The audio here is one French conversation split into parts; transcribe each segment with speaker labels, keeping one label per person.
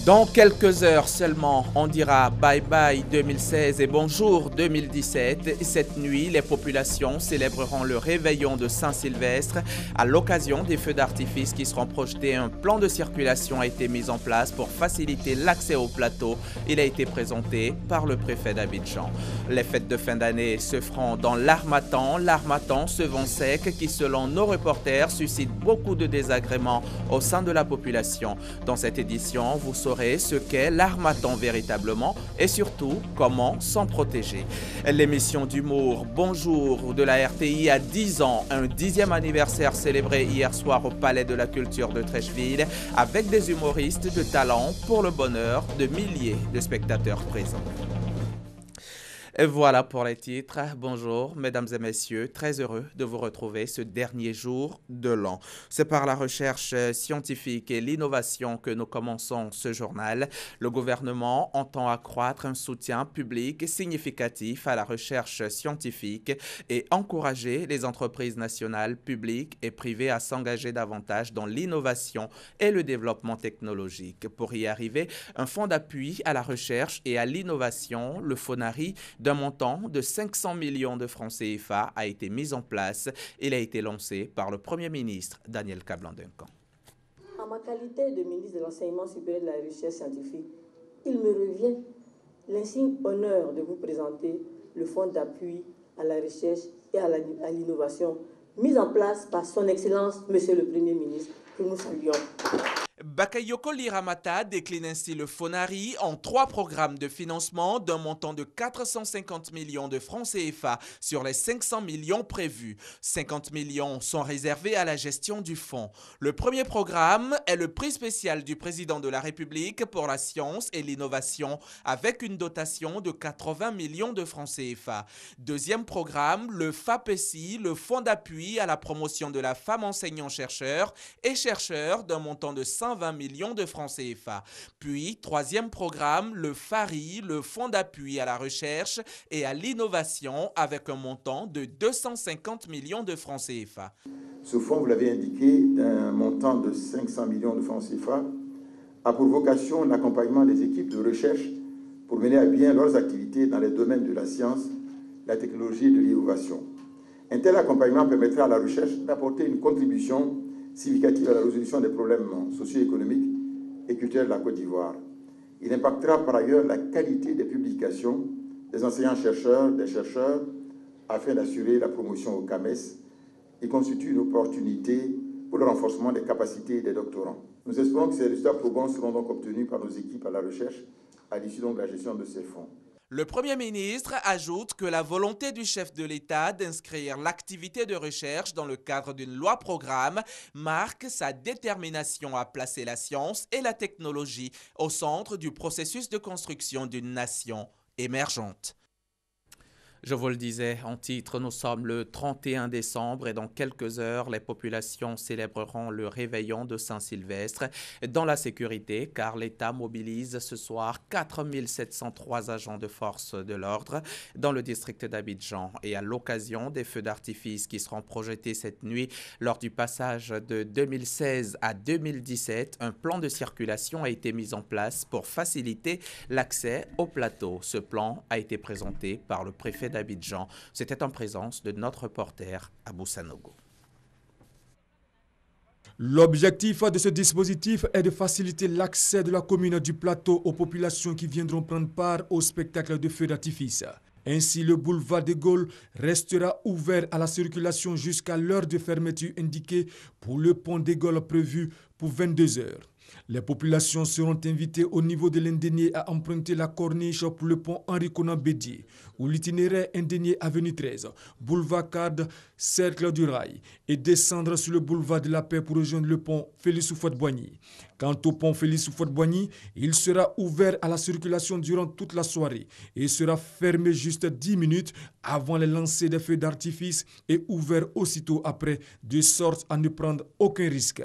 Speaker 1: Dans quelques heures seulement, on dira bye bye 2016 et bonjour 2017. Cette nuit, les populations célébreront le réveillon de Saint-Sylvestre. À l'occasion des feux d'artifice qui seront projetés, un plan de circulation a été mis en place pour faciliter l'accès au plateau. Il a été présenté par le préfet d'Abidjan. Les fêtes de fin d'année se feront dans l'Harmattan. L'Harmattan, ce vent sec qui, selon nos reporters, suscite beaucoup de désagréments au sein de la population. Dans cette édition, vous saurez ce qu'est l'Harmattan véritablement et surtout comment s'en protéger. L'émission d'humour Bonjour de la RTI a 10 ans, un 10e anniversaire célébré hier soir au Palais de la Culture de Trècheville avec des humoristes de talent pour le bonheur de milliers de spectateurs présents. Et voilà pour les titres. Bonjour, mesdames et messieurs. Très heureux de vous retrouver ce dernier jour de l'an. C'est par la recherche scientifique et l'innovation que nous commençons ce journal. Le gouvernement entend accroître un soutien public significatif à la recherche scientifique et encourager les entreprises nationales, publiques et privées à s'engager davantage dans l'innovation et le développement technologique. Pour y arriver, un fonds d'appui à la recherche et à l'innovation, le FONARI, d'un montant de 500 millions de francs CFA a été mis en place. Il a été lancé par le Premier ministre Daniel Kablan-Duncan.
Speaker 2: En ma qualité de ministre de l'Enseignement supérieur et de la Recherche scientifique, il me revient l'insigne honneur de vous présenter le fonds d'appui à la recherche et à l'innovation mis en place par son Excellence, Monsieur le Premier ministre, que nous saluons.
Speaker 1: Bakayoko Liramata décline ainsi le FONARI en 3 programmes de financement d'un montant de 450 millions de francs CFA sur les 500 millions prévus. 50 millions sont réservés à la gestion du fonds. Le premier programme est le prix spécial du président de la République pour la science et l'innovation avec une dotation de 80 millions de francs CFA. Deuxième programme, le FAPESI, le fonds d'appui à la promotion de la femme enseignant-chercheur et chercheur d'un montant de 120 millions de francs CFA. Puis, troisième programme, le FARI, le Fonds d'appui à la recherche et à l'innovation avec un montant de 250 millions de francs CFA.
Speaker 3: Ce fonds, vous l'avez indiqué, d'un montant de 500 millions de francs CFA, a pour vocation l'accompagnement des équipes de recherche pour mener à bien leurs activités dans les domaines de la science, la technologie et de l'innovation. Un tel accompagnement permettra à la recherche d'apporter une contribution significative à la résolution des problèmes socio-économiques et culturels de la Côte d'Ivoire. Il impactera par ailleurs la qualité des publications des enseignants-chercheurs, des chercheurs, afin d'assurer la promotion au CAMES et constitue une opportunité pour le renforcement des capacités des doctorants. Nous espérons que ces résultats probants seront donc obtenus par nos équipes à la recherche à l'issue de la gestion de ces fonds.
Speaker 1: Le Premier ministre ajoute que la volonté du chef de l'État d'inscrire l'activité de recherche dans le cadre d'une loi-programme marque sa détermination à placer la science et la technologie au centre du processus de construction d'une nation émergente. Je vous le disais en titre, nous sommes le 31 décembre et dans quelques heures, les populations célébreront le réveillon de Saint-Sylvestre dans la sécurité car l'État mobilise ce soir 4703 agents de force de l'ordre dans le district d'Abidjan. Et à l'occasion des feux d'artifice qui seront projetés cette nuit lors du passage de 2016 à 2017, un plan de circulation a été mis en place pour faciliter l'accès au plateau. Ce plan a été présenté par le préfet d'Abidjan. C'était en présence de notre reporter Abou Sanogo.
Speaker 4: L'objectif de ce dispositif est de faciliter l'accès de la commune du plateau aux populations qui viendront prendre part au spectacle de feux d'artifice. Ainsi, le boulevard de Gaulle restera ouvert à la circulation jusqu'à l'heure de fermeture indiquée pour le pont de Gaulle prévu pour 22 heures. Les populations seront invitées au niveau de l'Indénié à emprunter la corniche pour le pont Henri-Konan Bédié ou l'itinéraire Indénié avenue 13, boulevard Card, cercle du rail et descendre sur le boulevard de la Paix pour rejoindre le pont Félix Houphouët-Boigny. Quant au pont Félix Houphouët-Boigny, il sera ouvert à la circulation durant toute la soirée et sera fermé juste 10 minutes avant les lancers des feux d'artifice et ouvert aussitôt après, de sorte à ne prendre aucun risque.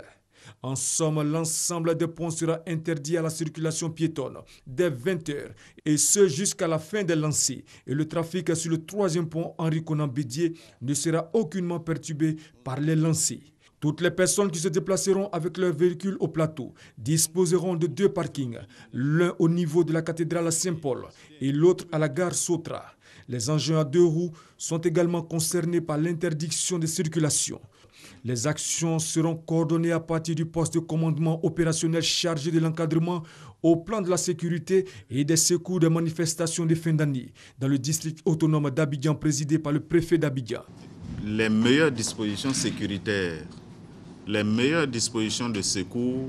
Speaker 4: En somme, l'ensemble des ponts sera interdit à la circulation piétonne dès 20h et ce jusqu'à la fin des lancers. Et le trafic sur le troisième pont Henri-Konan Bédié ne sera aucunement perturbé par les lancers. Toutes les personnes qui se déplaceront avec leur véhicule au plateau disposeront de 2 parkings, l'un au niveau de la cathédrale Saint-Paul et l'autre à la gare Sotra. Les engins à 2 roues sont également concernés par l'interdiction de circulation. Les actions seront coordonnées à partir du poste de commandement opérationnel chargé de l'encadrement au plan de la sécurité et des secours des manifestations de fin d'année dans le district autonome d'Abidjan présidé par le préfet d'Abidjan.
Speaker 5: Les meilleures dispositions sécuritaires, les meilleures dispositions de secours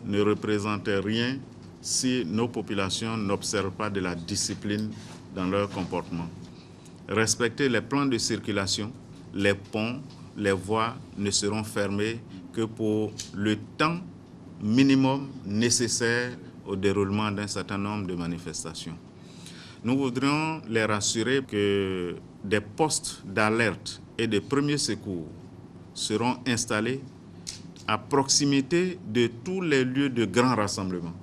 Speaker 5: ne représentent rien si nos populations n'observent pas de la discipline dans leur comportement. Respecter les plans de circulation, les ponts, les voies ne seront fermées que pour le temps minimum nécessaire au déroulement d'un certain nombre de manifestations. Nous voudrions les rassurer que des postes d'alerte et de premiers secours seront installés à proximité de tous les lieux de grands rassemblements.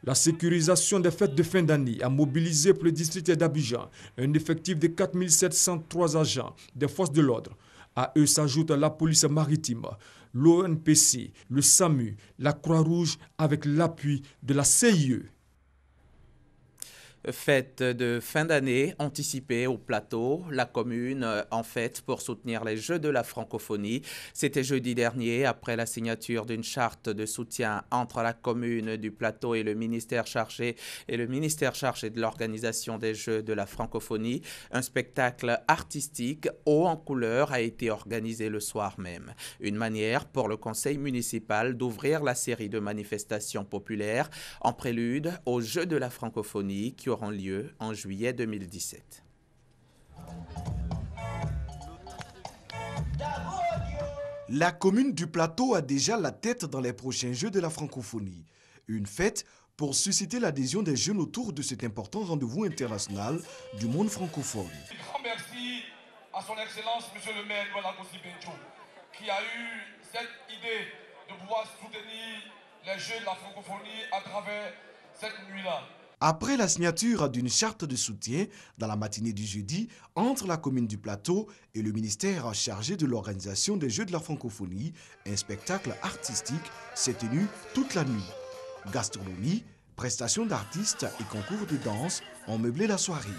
Speaker 4: La sécurisation des fêtes de fin d'année a mobilisé pour le district d'Abidjan un effectif de 4 703 agents des forces de l'ordre. À eux s'ajoute la police maritime, l'ONPC, le SAMU, la Croix-Rouge avec l'appui de la CIE.
Speaker 1: Fête de fin d'année anticipée au plateau, la commune en fête pour soutenir les Jeux de la francophonie. C'était jeudi dernier, après la signature d'une charte de soutien entre la commune du plateau et le ministère chargé de l'organisation des Jeux de la francophonie. Un spectacle artistique haut en couleur a été organisé le soir même. Une manière pour le conseil municipal d'ouvrir la série de manifestations populaires en prélude aux Jeux de la francophonie qui auront lieu en juillet 2017.
Speaker 6: La commune du Plateau a déjà la tête dans les prochains Jeux de la francophonie. Une fête pour susciter l'adhésion des jeunes autour de cet important rendez-vous international du monde francophone.
Speaker 7: Grand merci à son Excellence, Monsieur le maire Walagosi Benjo, qui a eu cette idée de pouvoir soutenir les Jeux de la francophonie à travers cette nuit-là.
Speaker 6: Après la signature d'une charte de soutien dans la matinée du jeudi entre la commune du Plateau et le ministère chargé de l'organisation des Jeux de la francophonie, un spectacle artistique s'est tenu toute la nuit. Gastronomie, prestations d'artistes et concours de danse ont meublé la soirée.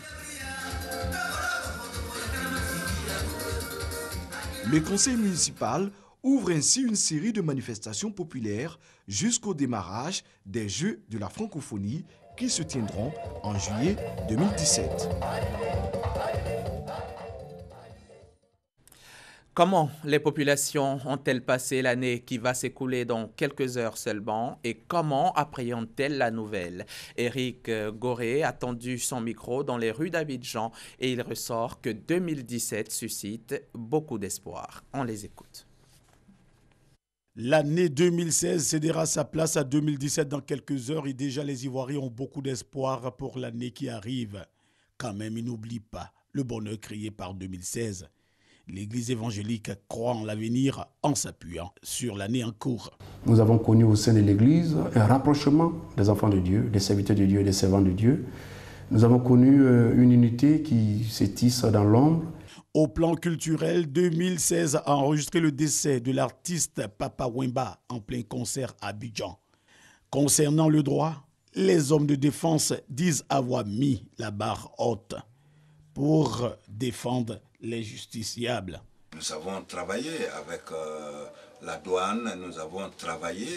Speaker 6: Le conseil municipal ouvre ainsi une série de manifestations populaires jusqu'au démarrage des Jeux de la francophonie qui se tiendront en juillet 2017.
Speaker 1: Comment les populations ont-elles passé l'année qui va s'écouler dans quelques heures seulement et comment appréhendent-elles la nouvelle? Éric Goré a tendu son micro dans les rues d'Abidjan et il ressort que 2017 suscite beaucoup d'espoir. On les écoute.
Speaker 8: L'année 2016 cédera sa place à 2017 dans quelques heures et déjà les Ivoiriens ont beaucoup d'espoir pour l'année qui arrive. Quand même, ils n'oublient pas le bonheur créé par 2016. L'Église évangélique croit en l'avenir en s'appuyant sur l'année en cours.
Speaker 9: Nous avons connu au sein de l'Église un rapprochement des enfants de Dieu, des serviteurs de Dieu et des servants de Dieu. Nous avons connu une unité qui se tisse dans l'ombre.
Speaker 8: Au plan culturel, 2016 a enregistré le décès de l'artiste Papa Wemba en plein concert à Abidjan. Concernant le droit, les hommes de défense disent avoir mis la barre haute pour défendre les justiciables.
Speaker 10: Nous avons travaillé avec la douane, nous avons travaillé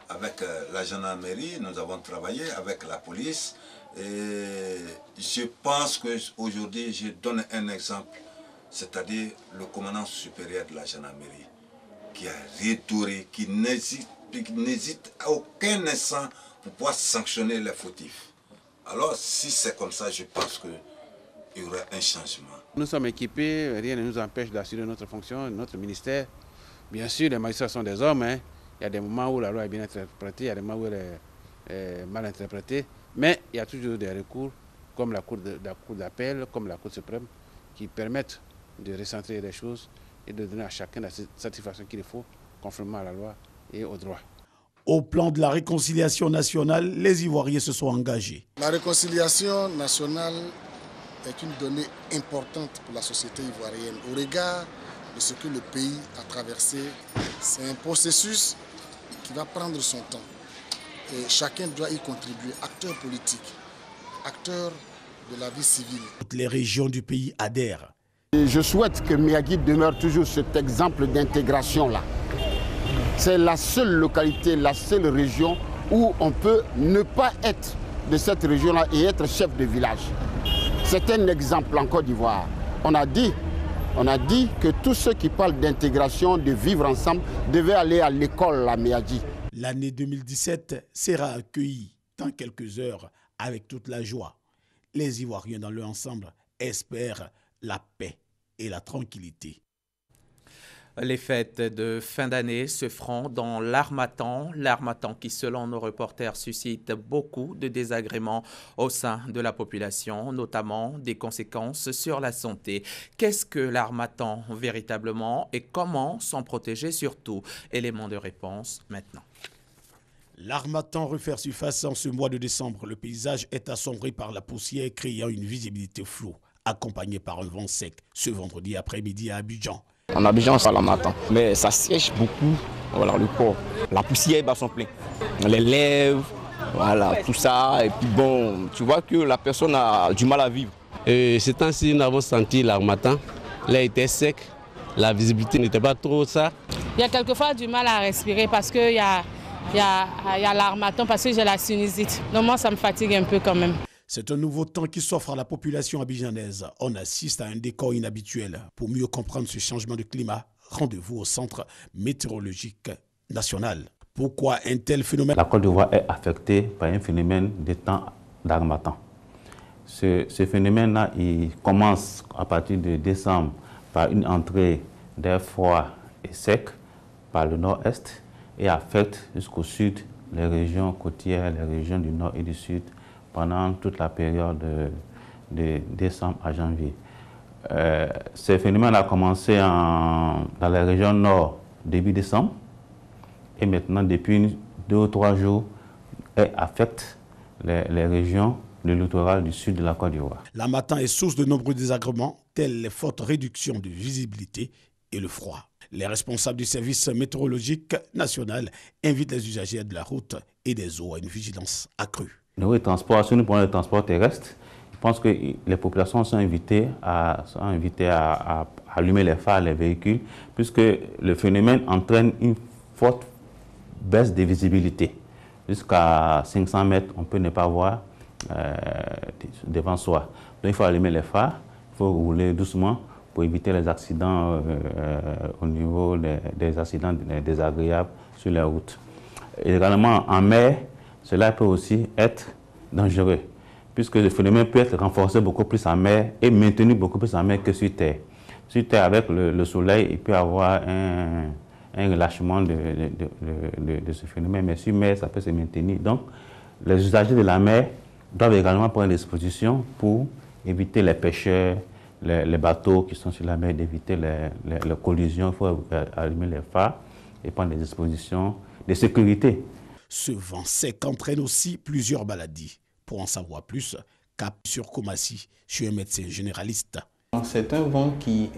Speaker 10: avec la gendarmerie, nous avons travaillé avec la police. Et je pense qu'aujourd'hui, je donne un exemple, c'est-à-dire le commandant supérieur de la gendarmerie, qui a retourné, qui n'hésite à aucun instant pour pouvoir sanctionner les fautifs. Alors, si c'est comme ça, je pense qu'il y aura un changement.
Speaker 11: Nous sommes équipés, rien ne nous empêche d'assurer notre fonction, notre ministère. Bien sûr, les magistrats sont des hommes. Il y a des moments où la loi est bien interprétée, il y a des moments où elle est mal interprétée. Mais il y a toujours des recours, comme la Cour d'appel, comme la Cour suprême, qui permettent de recentrer les choses et de donner à chacun la satisfaction qu'il faut, conformément à la loi et au droit.
Speaker 8: Au plan de la réconciliation nationale, les Ivoiriens se sont engagés.
Speaker 12: La réconciliation nationale est une donnée importante pour la société ivoirienne au regard de ce que le pays a traversé. C'est un processus qui va prendre son temps. Et chacun doit y contribuer, acteurs politiques, acteurs de la vie civile.
Speaker 8: Toutes les régions du pays adhèrent.
Speaker 13: Et je souhaite que Miagui demeure toujours cet exemple d'intégration-là. C'est la seule localité, la seule région où on peut ne pas être de cette région-là et être chef de village. C'est un exemple en Côte d'Ivoire. On a dit que tous ceux qui parlent d'intégration, de vivre ensemble, devaient aller à l'école à Miagui.
Speaker 8: L'année 2017 sera accueillie dans quelques heures avec toute la joie. Les Ivoiriens dans leur ensemble espèrent la paix et la tranquillité.
Speaker 1: Les fêtes de fin d'année se feront dans l'Harmattan. L'Harmattan qui, selon nos reporters, suscite beaucoup de désagréments au sein de la population, notamment des conséquences sur la santé. Qu'est-ce que l'Harmattan véritablement et comment s'en protéger surtout? Élément de réponse maintenant.
Speaker 8: L'Harmattan refaire surface en ce mois de décembre. Le paysage est assombri par la poussière, créant une visibilité floue, accompagnée par un vent sec ce vendredi après-midi à Abidjan.
Speaker 14: En Abidjan, ça l'Harmattan, mais ça sèche beaucoup voilà, le corps. La poussière bat son plein. Les lèvres, voilà, tout ça. Et puis bon, tu vois que la personne a du mal à vivre.
Speaker 15: Ces temps-ci, nous avons senti l'Harmattan. L'air était sec, la visibilité n'était pas trop ça.
Speaker 16: Il y a quelquefois du mal à respirer parce qu'il y a l'Harmattan, parce que j'ai la sinusite. Donc moi, ça me fatigue un peu quand même.
Speaker 8: C'est un nouveau temps qui s'offre à la population abidjanaise. On assiste à un décor inhabituel. Pour mieux comprendre ce changement de climat, rendez-vous au Centre météorologique national. Pourquoi un tel phénomène?
Speaker 17: La Côte d'Ivoire est affectée par un phénomène de temps d'Harmattan. Ce phénomène-là, il commence à partir de décembre par une entrée d'air froid et sec par le nord-est et affecte jusqu'au sud les régions côtières, les régions du nord et du sud, pendant toute la période de décembre à janvier. Ce phénomène a commencé dans la région nord début décembre et maintenant depuis 2 ou 3 jours, elle affecte les régions du littoral du sud de la Côte d'Ivoire.
Speaker 8: L'Harmattan est source de nombreux désagréments tels les fortes réductions de visibilité et le froid. Les responsables du service météorologique national invitent les usagers de la route et des eaux à une vigilance accrue.
Speaker 17: Le transport, si nous prenons le transport terrestre, je pense que les populations sont invitées à allumer les phares, les véhicules, puisque le phénomène entraîne une forte baisse de visibilité. Jusqu'à 500 mètres, on peut ne pas voir devant soi. Donc il faut allumer les phares, il faut rouler doucement pour éviter les accidents au niveau des accidents désagréables sur les routes. Et également en mer, cela peut aussi être dangereux, puisque le phénomène peut être renforcé beaucoup plus en mer et maintenu beaucoup plus en mer que sur terre. Sur terre, avec le soleil, il peut y avoir un relâchement de ce phénomène, mais sur mer, ça peut se maintenir. Donc, les usagers de la mer doivent également prendre des dispositions pour éviter les pêcheurs, les bateaux qui sont sur la mer, d'éviter les collisions. Il faut allumer les phares et prendre des dispositions de sécurité.
Speaker 8: Ce vent sec entraîne aussi plusieurs maladies. Pour en savoir plus, cap sur Komassi, je suis un médecin généraliste.
Speaker 18: C'est un vent qui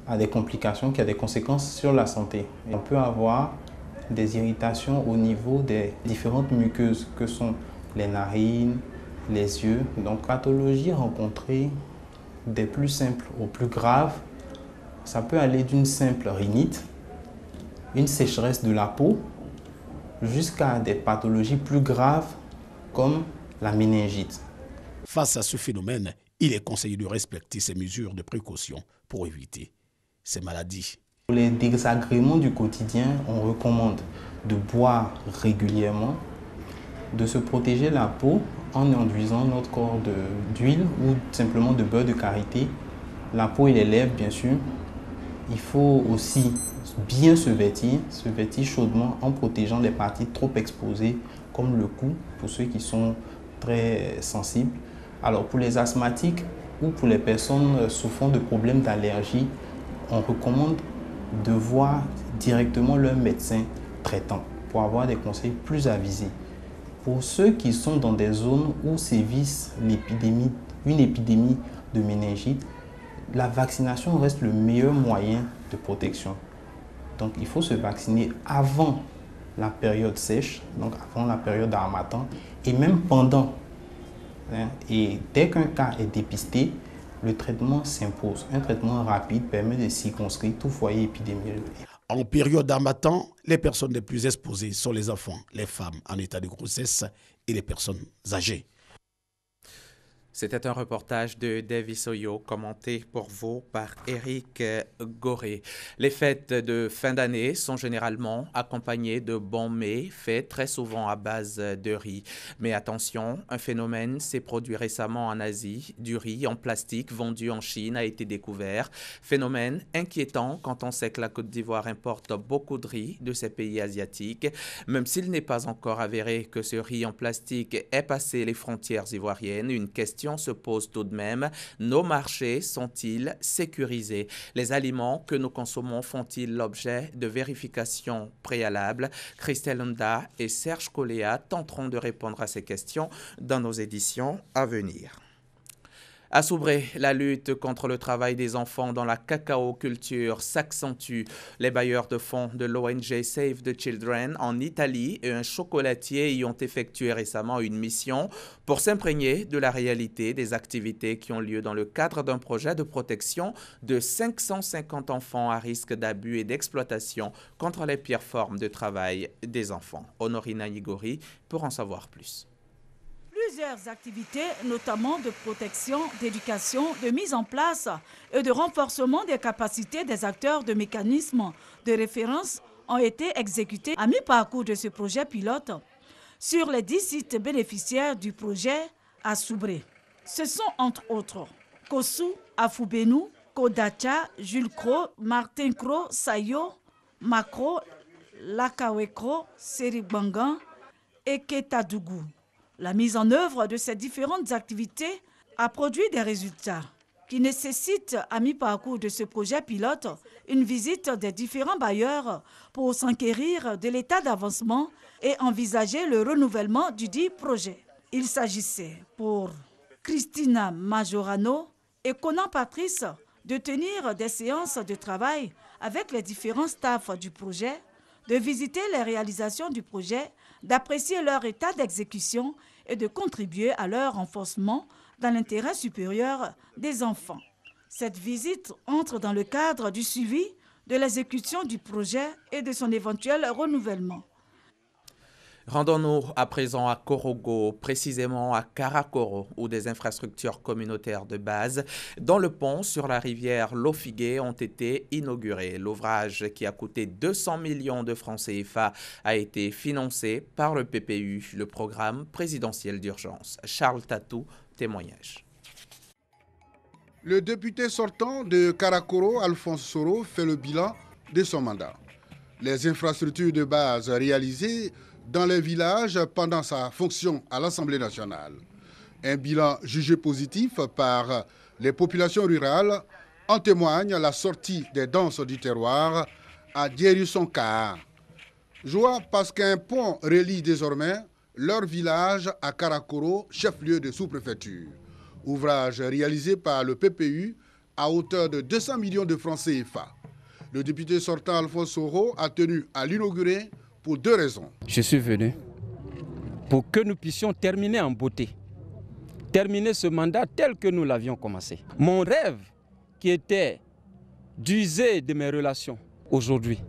Speaker 18: a des complications, qui a des conséquences sur la santé. On peut avoir des irritations au niveau des différentes muqueuses que sont les narines, les yeux. Donc, pathologies rencontrées des plus simples aux plus graves, ça peut aller d'une simple rhinite, une sécheresse de la peau, jusqu'à des pathologies plus graves comme la méningite.
Speaker 8: Face à ce phénomène, il est conseillé de respecter ces mesures de précaution pour éviter ces maladies.
Speaker 18: Pour les désagréments du quotidien, on recommande de boire régulièrement, de se protéger la peau en enduisant notre corps d'huile ou simplement de beurre de karité, la peau et les lèvres bien sûr. Il faut aussi bien se vêtir chaudement en protégeant les parties trop exposées comme le cou pour ceux qui sont très sensibles. Alors pour les asthmatiques ou pour les personnes souffrant de problèmes d'allergie, on recommande de voir directement leur médecin traitant pour avoir des conseils plus avisés. Pour ceux qui sont dans des zones où sévisse une épidémie de méningite, la vaccination reste le meilleur moyen de protection. Donc il faut se vacciner avant la période sèche, donc avant la période d'harmattan, et même pendant. Et dès qu'un cas est dépisté, le traitement s'impose. Un traitement rapide permet de circonscrire tout foyer épidémiologique.
Speaker 8: En période d'harmattan, les personnes les plus exposées sont les enfants, les femmes en état de grossesse et les personnes âgées.
Speaker 1: C'était un reportage de Davis Oyo, commenté pour vous par Éric Goré. Les fêtes de fin d'année sont généralement accompagnées de bons mets, faits très souvent à base de riz. Mais attention, un phénomène s'est produit récemment en Asie. Du riz en plastique vendu en Chine a été découvert. Phénomène inquiétant quand on sait que la Côte d'Ivoire importe beaucoup de riz de ces pays asiatiques. Même s'il n'est pas encore avéré que ce riz en plastique ait passé les frontières ivoiriennes, une question se pose tout de même. Nos marchés sont-ils sécurisés? Les aliments que nous consommons font-ils l'objet de vérifications préalables? Christelle Nda et Serge Coléa tenteront de répondre à ces questions dans nos éditions à venir. À Soubré, la lutte contre le travail des enfants dans la cacao-culture s'accentue. Les bailleurs de fonds de l'ONG Save the Children en Italie et un chocolatier y ont effectué récemment une mission pour s'imprégner de la réalité des activités qui ont lieu dans le cadre d'un projet de protection de 550 enfants à risque d'abus et d'exploitation contre les pires formes de travail des enfants. Honorina Igori pour en savoir plus.
Speaker 19: Plusieurs activités, notamment de protection, d'éducation, de mise en place et de renforcement des capacités des acteurs de mécanismes de référence ont été exécutées à mi-parcours de ce projet pilote sur les 10 sites bénéficiaires du projet à Soubré. Ce sont entre autres Kossou, Afoubénou, Kodacha, Jules Cro, Martin Cro, Sayo, Makro, Lakawekro, Seribangan et Ketadougou. La mise en œuvre de ces différentes activités a produit des résultats qui nécessitent, à mi-parcours de ce projet pilote, une visite des différents bailleurs pour s'enquérir de l'état d'avancement et envisager le renouvellement du dit projet. Il s'agissait pour Christina Majorano et Conan Patrice de tenir des séances de travail avec les différents staffs du projet, de visiter les réalisations du projet, d'apprécier leur état d'exécution et de contribuer à leur renforcement dans l'intérêt supérieur des enfants. Cette visite entre dans le cadre du suivi de l'exécution du projet et de son éventuel renouvellement.
Speaker 1: Rendons-nous à présent à Korogo, précisément à Karakoro, où des infrastructures communautaires de base, dont le pont sur la rivière Lofigué, ont été inaugurés. L'ouvrage, qui a coûté 200 millions de francs CFA, a été financé par le PPU, le programme présidentiel d'urgence. Charles Tatou, témoignage.
Speaker 20: Le député sortant de Karakoro, Alphonse Soro, fait le bilan de son mandat. Les infrastructures de base réalisées dans les villages pendant sa fonction à l'Assemblée nationale. Un bilan jugé positif par les populations rurales en témoigne la sortie des danses du terroir à Dierussonka. Joie parce qu'un pont relie désormais leur village à Karakoro, chef-lieu de sous-préfecture. Ouvrage réalisé par le PPU à hauteur de 200 millions de francs CFA. Le député sortant Alphonse Soro a tenu à l'inaugurer pour deux raisons.
Speaker 21: Je suis venu pour que nous puissions terminer en beauté, terminer ce mandat tel que nous l'avions commencé. Mon rêve qui était d'user de mes relations aujourd'hui,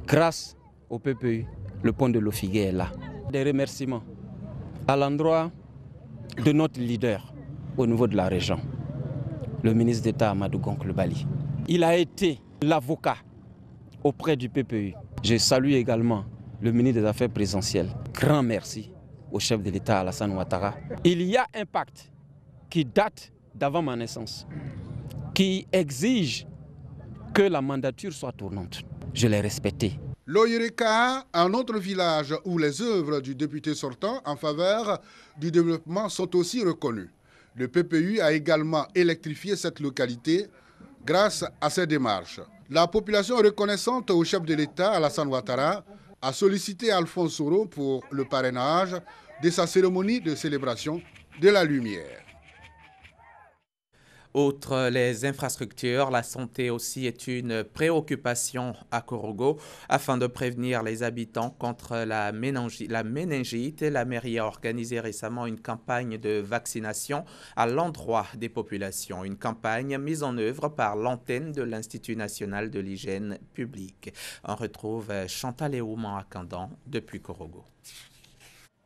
Speaker 21: grâce au PPU, le pont de Lofigué est là. Des remerciements à l'endroit de notre leader au niveau de la région, le ministre d'État Amadou Gonk-Lubali. Il a été l'avocat auprès du PPU. Je salue également le ministre des Affaires présidentielles. Grand merci au chef de l'État Alassane Ouattara. Il y a un pacte qui date d'avant ma naissance, qui exige que la mandature soit tournante. Je l'ai respecté.
Speaker 20: L'Oyereka, un autre village où les œuvres du député sortant en faveur du développement sont aussi reconnues. Le PPU a également électrifié cette localité grâce à ces démarches. La population reconnaissante au chef de l'État, Alassane Ouattara, a sollicité Alphonse Soro pour le parrainage de sa cérémonie de célébration de la lumière.
Speaker 1: Outre les infrastructures, la santé aussi est une préoccupation à Korogo. Afin de prévenir les habitants contre la méningite, la mairie a organisé récemment une campagne de vaccination à l'endroit des populations. Une campagne mise en œuvre par l'antenne de l'Institut national de l'hygiène publique. On retrouve Chantal Eouman à Kandan depuis Korogo.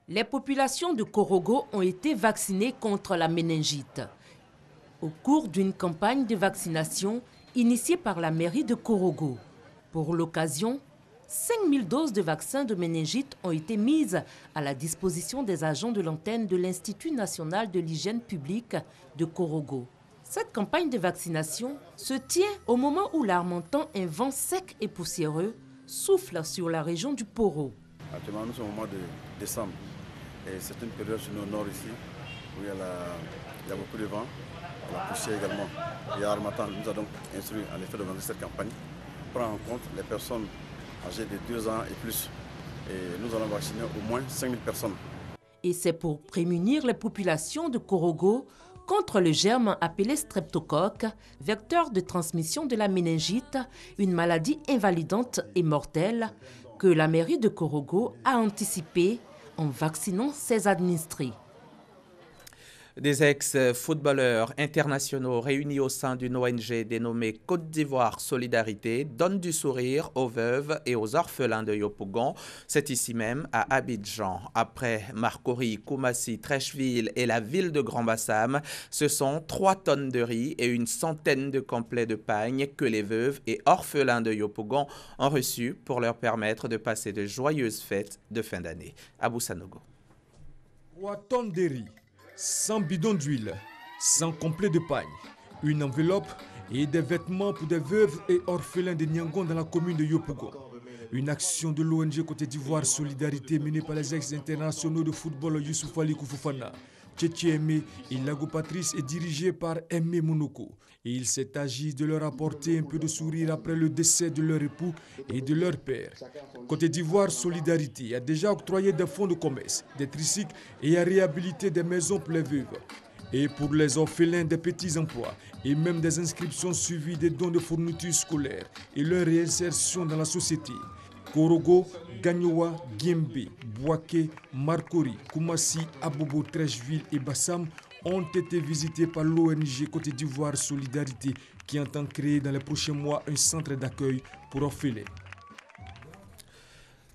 Speaker 2: Les populations de Korogo ont été vaccinées contre la méningite. Au cours d'une campagne de vaccination initiée par la mairie de Korogo. Pour l'occasion, 5000 doses de vaccins de méningite ont été mises à la disposition des agents de l'antenne de l'Institut national de l'hygiène publique de Korogo. Cette campagne de vaccination se tient au moment où l'Harmattan, un vent sec et poussiéreux, souffle sur la région du Poro.
Speaker 22: Actuellement, nous sommes au mois de décembre et c'est une période sur le nord ici où il y a beaucoup de vent. La poussière également. Et à Harmattan, nous avons donc instruit en effet d'organiser cette campagne, prendre en compte les personnes âgées de 2 ans et plus. Et nous allons vacciner au moins 5000 personnes.
Speaker 2: Et c'est pour prémunir les populations de Korogo contre le germe appelé streptocoque, vecteur de transmission de la méningite, une maladie invalidante et mortelle, que la mairie de Korogo a anticipé en vaccinant ses administrés.
Speaker 1: Des ex-footballeurs internationaux réunis au sein d'une ONG dénommée Côte d'Ivoire Solidarité donnent du sourire aux veuves et aux orphelins de Yopougon. C'est ici même à Abidjan. Après Marcory, Koumassi, Treichville et la ville de Grand-Bassam, ce sont 3 tonnes de riz et une centaine de complets de pagne que les veuves et orphelins de Yopougon ont reçus pour leur permettre de passer de joyeuses fêtes de fin d'année. Abou Sanogo.
Speaker 4: 3 tonnes de riz, 100 bidons d'huile, 100 complets de pagne, une enveloppe et des vêtements pour des veuves et orphelins de Niangon dans la commune de Yopougon. Une action de l'ONG Côte d'Ivoire Solidarité menée par les ex-internationaux de football Youssouf Ali Koufoufana, Tchétché Aimé et Lago Patrice est dirigée par Aimé Monoko. Et il s'est agi de leur apporter un peu de sourire après le décès de leur époux et de leur père. Côte d'Ivoire Solidarité a déjà octroyé des fonds de commerce, des tricycles et a réhabilité des maisons pour les veuves. Et pour les orphelins, des petits emplois et même des inscriptions suivies des dons de fournitures scolaires et leur réinsertion dans la société. Korogo, Gagnoa, Giembe, Bouaké, Marcory, Koumassi, Abobo, Treichville et Bassam ont été visités par l'ONG Côte d'Ivoire Solidarité qui entend créer dans les prochains mois un centre d'accueil pour orphelins.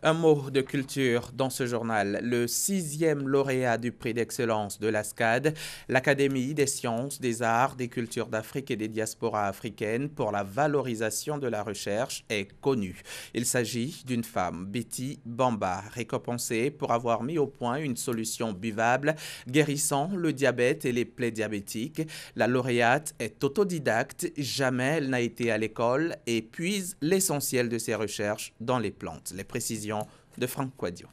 Speaker 1: Un mot de culture dans ce journal. Le 6e lauréat du prix d'excellence de l'ASCAD, l'Académie des sciences, des arts, des cultures d'Afrique et des diasporas africaines pour la valorisation de la recherche est connu. Il s'agit d'une femme, Betty Bamba, récompensée pour avoir mis au point une solution buvable guérissant le diabète et les plaies diabétiques. La lauréate est autodidacte, jamais elle n'a été à l'école et puise l'essentiel de ses recherches dans les plantes. Les précisions de Franck Quadio.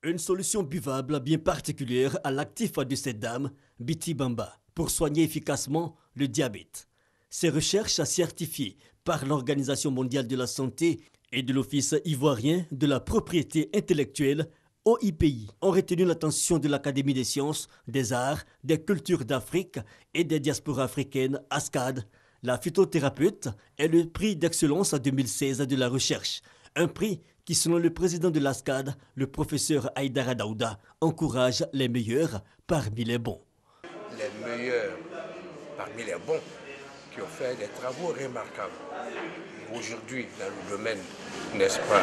Speaker 23: Une solution buvable bien particulière à l'actif de cette dame, Betty Bamba, pour soigner efficacement le diabète. Ces recherches certifiées par l'Organisation mondiale de la santé et de l'Office ivoirien de la propriété intellectuelle, OIPI, ont retenu l'attention de l'Académie des sciences, des arts, des cultures d'Afrique et des diasporas africaines, ASCAD. La phytothérapeute est le prix d'excellence 2016 de la recherche. Un prix qui, selon le président de l'ASCAD, le professeur Aïdara Daouda, encourage les meilleurs parmi les bons.
Speaker 24: Les meilleurs parmi les bons qui ont fait des travaux remarquables. Aujourd'hui, dans le domaine, n'est-ce pas,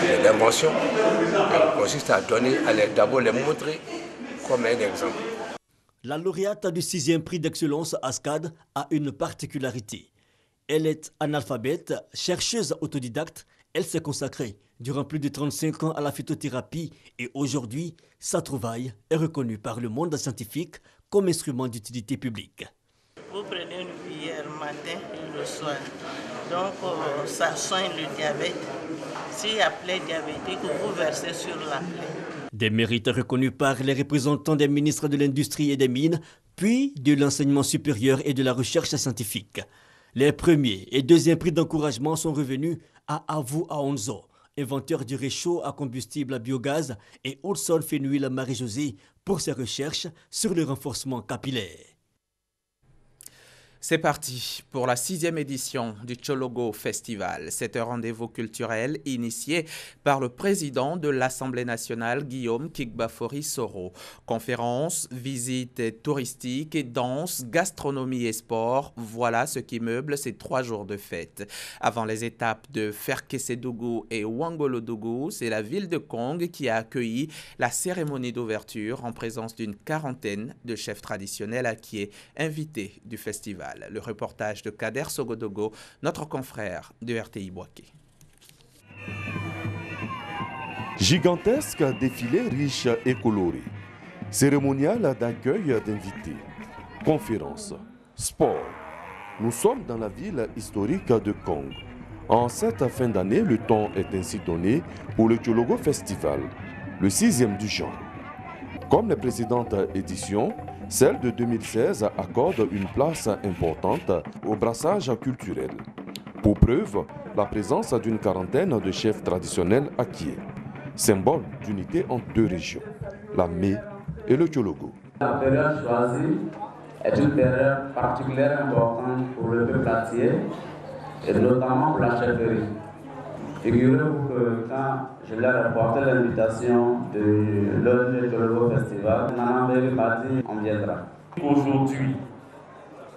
Speaker 24: de l'invention, on consiste à donner, d'abord les montrer comme un exemple.
Speaker 23: La lauréate du 6e prix d'excellence ASCAD a une particularité. Elle est analphabète, chercheuse autodidacte. Elle s'est consacrée durant plus de 35 ans à la phytothérapie et aujourd'hui, sa trouvaille est reconnue par le monde scientifique comme instrument d'utilité publique.
Speaker 25: Vous prenez une cuillère matin et le soir. Donc, ça soigne le diabète. S'il y a plaie diabétique, vous versez sur la plaie.
Speaker 23: Des mérites reconnus par les représentants des ministres de l'Industrie et des Mines, puis de l'enseignement supérieur et de la recherche scientifique. Les premiers et deuxièmes prix d'encouragement sont revenus à Avu Aonzo, inventeur du réchaud à combustible à biogaz, et Oud. 'n' Sow Marie-Josée pour ses recherches sur le renforcement capillaire.
Speaker 1: C'est parti pour la 6e édition du Tchologo Festival. C'est un rendez-vous culturel initié par le président de l'Assemblée nationale, Guillaume Kigbafori Soro. Conférences, visites touristiques, danse, gastronomie et sport, voilà ce qui meuble ces 3 jours de fête. Avant les étapes de Ferkesedougou et Ouangolodougou, c'est la ville de Kong qui a accueilli la cérémonie d'ouverture en présence d'une 40aine de chefs traditionnels acquiés invités du festival. Le reportage de Kader Sogodogo, notre confrère de RTI Boaké.
Speaker 3: Gigantesque défilé riche et coloré. Cérémonial d'accueil d'invités. Conférences. Sport. Nous sommes dans la ville historique de Kong. En cette fin d'année, le temps est ainsi donné pour le Tchologo Festival, le 6e du genre. Comme les précédentes éditions, celle de 2016 accorde une place importante au brassage culturel. Pour preuve, la présence d'une 40aine de chefs traditionnels acquis, symbole d'unité entre 2 régions, la Mé et le Tchologo.
Speaker 5: La période choisie est une période particulièrement importante pour le peuple entier et notamment pour la chefferie. Figurez-vous que quand je leur ai apporté l'invitation de l'ONG Tchologo Festival, Nana m'a dit on viendra.
Speaker 6: Aujourd'hui,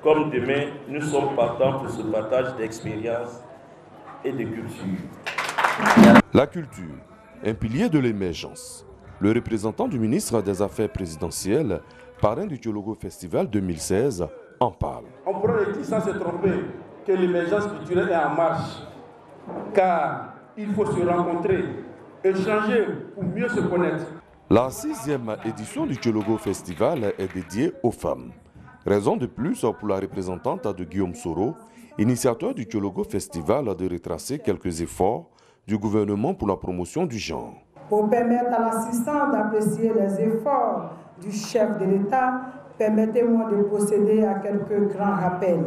Speaker 6: comme demain, nous sommes partants pour ce partage d'expériences et de culture.
Speaker 3: La culture, un pilier de l'émergence. Le représentant du ministre des Affaires présidentielles, parrain du Tchologo Festival 2016, en parle.
Speaker 6: On pourrait dire sans se tromper que l'émergence culturelle est en marche, car il faut se rencontrer, échanger pour mieux se connaître.
Speaker 3: La 6e édition du Tchologo Festival est dédiée aux femmes. Raison de plus pour la représentante de Guillaume Soro, initiateur du Tchologo Festival, de retracer quelques efforts du gouvernement pour la promotion du genre.
Speaker 7: Pour permettre à l'assistant d'apprécier les efforts du chef de l'État, permettez-moi de procéder à quelques grands rappels.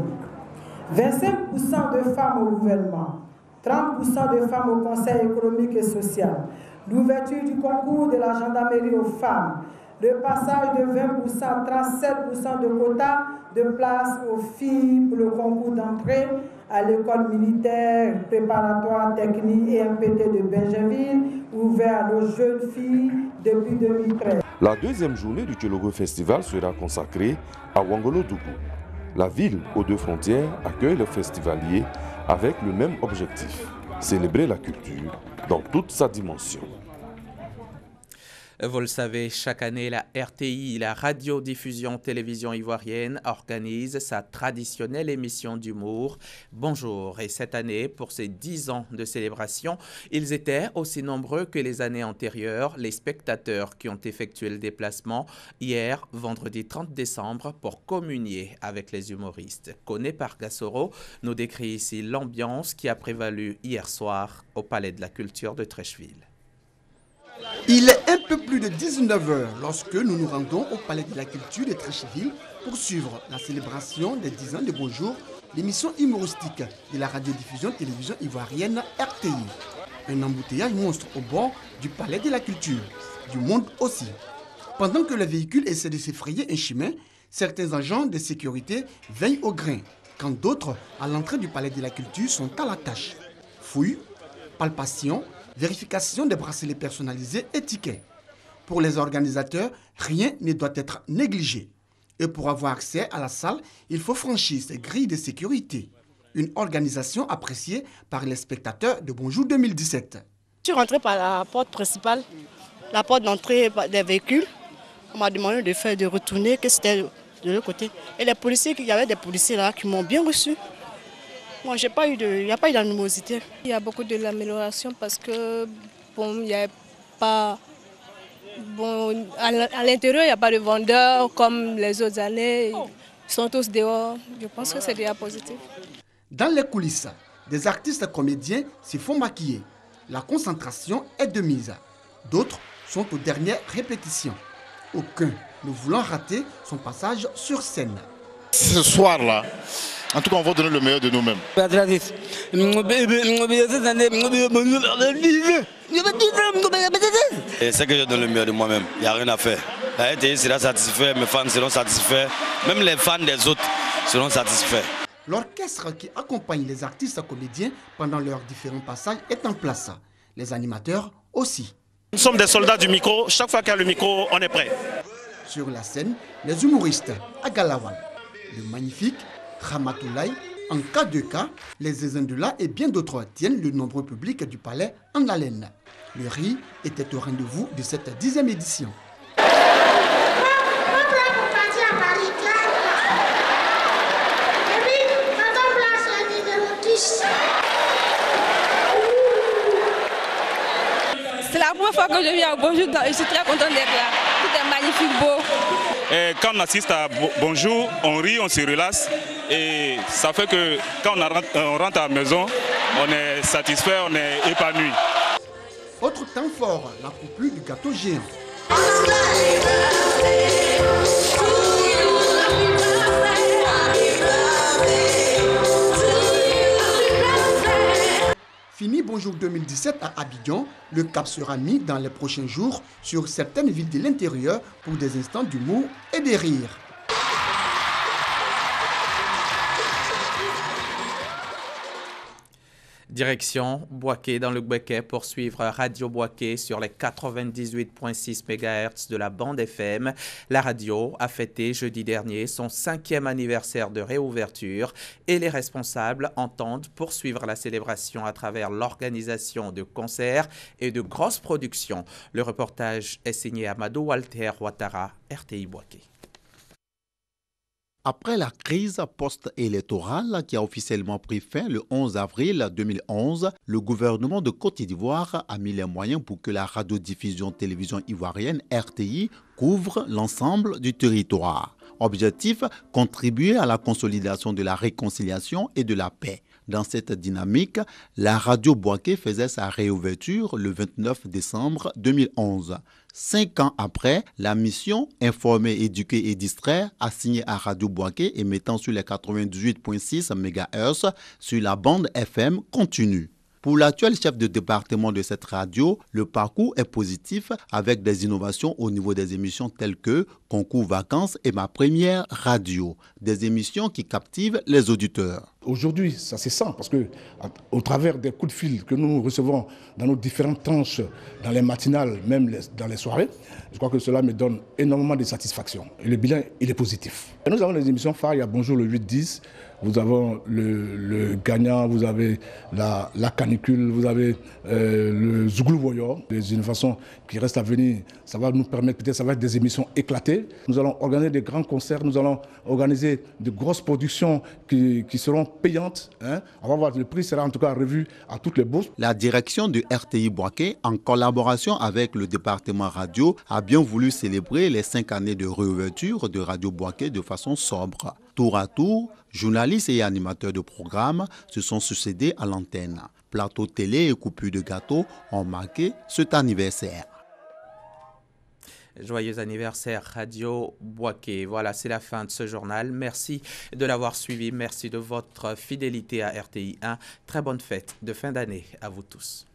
Speaker 7: 25% de femmes au gouvernement, 30% de femmes au Conseil économique et social, l'ouverture du concours de la gendarmerie aux femmes, le passage de 20%, 37% de quotas de places aux filles pour le concours d'entrée à l'école militaire préparatoire technique et MPT de Benjerville, ouvert à nos jeunes filles depuis 2013.
Speaker 3: La 2e journée du Tchologo Festival sera consacrée à Ouangolodougou. La ville aux 2 frontières accueille le festivalier avec le même objectif, célébrer la culture dans toute sa dimension.
Speaker 1: Vous le savez, chaque année, la RTI, la radiodiffusion télévision ivoirienne, organise sa traditionnelle émission d'humour Bonjour. Et cette année, pour ces 10 ans de célébration, ils étaient aussi nombreux que les années antérieures, les spectateurs qui ont effectué le déplacement hier, vendredi 30 décembre, pour communier avec les humoristes. Koné Pargasoro nous décrit ici l'ambiance qui a prévalu hier soir au Palais de la Culture de Treichville.
Speaker 9: Il est un peu plus de 19 h lorsque nous nous rendons au Palais de la Culture de Treichville pour suivre la célébration des 10 ans de Bonjour, l'émission humoristique de la radiodiffusion télévision ivoirienne RTI. Un embouteillage monstre au bord du Palais de la Culture, du monde aussi. Pendant que le véhicule essaie de s'effrayer un chemin, certains agents de sécurité veillent au grain, quand d'autres, à l'entrée du Palais de la Culture, sont à la tâche. Fouilles, palpations, vérification des bracelets personnalisés et tickets. Pour les organisateurs, rien ne doit être négligé. Et pour avoir accès à la salle, il faut franchir ces grilles de sécurité. Une organisation appréciée par les spectateurs de Bonjour 2017.
Speaker 26: Je suis rentré par la porte principale, la porte d'entrée des véhicules. On m'a demandé de retourner, que c'était de l'autre côté. Et les policiers, il y avait des policiers là qui m'ont bien reçu. Moi, il n'y a pas eu d'animosité.
Speaker 27: Il y a beaucoup de l'amélioration parce que, bon, il n'y a pas... Bon, à l'intérieur, il n'y a pas de vendeurs comme les autres années. Ils sont tous dehors. Je pense que c'est déjà positif.
Speaker 9: Dans les coulisses, des artistes comédiens se font maquiller. La concentration est de mise. D'autres sont aux dernières répétitions. Aucun ne voulant rater son passage sur scène.
Speaker 28: Ce soir-là, en tout cas, on va donner le meilleur de nous-mêmes.
Speaker 29: Et c'est que je donne le meilleur de moi-même. Il n'y a rien à faire. La RTI sera satisfait, mes fans seront satisfaits. Même les fans des autres
Speaker 10: seront satisfaits.
Speaker 9: L'orchestre qui accompagne les artistes comédiens pendant leurs différents passages est en place. Les animateurs aussi.
Speaker 11: Nous sommes des soldats du micro. Chaque fois qu'il y a le micro, on est prêt.
Speaker 9: Sur la scène, les humoristes Agalawan, le magnifique Ramatoulaye, en cas de cas, les Zézendula et bien d'autres tiennent le nombreux public du palais en haleine. Le riz était au rendez-vous de cette 10e édition.
Speaker 27: C'est la première fois que je viens au Bonjour, je suis très contente d'être là. Tout est magnifique, beau.
Speaker 12: Et quand on assiste à Bonjour, on rit, on se relaxe. Et ça fait que quand on rentre à la maison, on est satisfait, on est épanoui.
Speaker 9: Autre temps fort, la coupure du gâteau géant. Fini Bonjour 2017 à Abidjan, le cap sera mis dans les prochains jours sur certaines villes de l'intérieur pour des instants d'humour et de rire.
Speaker 1: Direction Boaké dans le Gbeke pour suivre Radio Boaké sur les 98.6 MHz de la bande FM. La radio a fêté jeudi dernier son 5e anniversaire de réouverture et les responsables entendent poursuivre la célébration à travers l'organisation de concerts et de grosses productions. Le reportage est signé Amadou Walter Ouattara, RTI Boaké.
Speaker 13: Après la crise post-électorale qui a officiellement pris fin le 11 avril 2011, le gouvernement de Côte d'Ivoire a mis les moyens pour que la radiodiffusion télévision ivoirienne RTI couvre l'ensemble du territoire. Objectif, contribuer à la consolidation de la réconciliation et de la paix. Dans cette dynamique, la radio Boaké faisait sa réouverture le 29 décembre 2011. 5 ans après, la mission Informer, éduquer et distraire a signé à Radio Boaké émettant sur les 98.6 MHz sur la bande FM continue. Pour l'actuel chef de département de cette radio, le parcours est positif avec des innovations au niveau des émissions telles que Concours Vacances et Ma Première Radio, des émissions qui captivent les auditeurs.
Speaker 14: Aujourd'hui, ça c'est ça, parce que au travers des coups de fil que nous recevons dans nos différentes tranches, dans les matinales, même dans les soirées, je crois que cela me donne énormément de satisfaction. Et le bilan, il est positif. Et nous avons les émissions phares, il y a Bonjour le 8-10, vous avez le gagnant, vous avez la canicule, vous avez le Zouglou Voyeur, des innovations qui restent à venir. Ça va nous permettre, peut-être, ça va être des émissions éclatées. Nous allons organiser des grands concerts, nous allons organiser de grosses productions qui seront payantes. On va voir, le prix sera en tout cas revu à toutes les bourses.
Speaker 13: La direction de RTI Boaké, en collaboration avec le département radio, a bien voulu célébrer les 5 années de réouverture de Radio Boaké de façon sobre. Tour à tour, journalistes et animateurs de programmes se sont succédés à l'antenne. Plateau télé et coupures de gâteaux ont marqué cet anniversaire.
Speaker 1: Joyeux anniversaire Radio Boaké. Voilà, c'est la fin de ce journal. Merci de l'avoir suivi. Merci de votre fidélité à RTI 1. Très bonne fête de fin d'année à vous tous.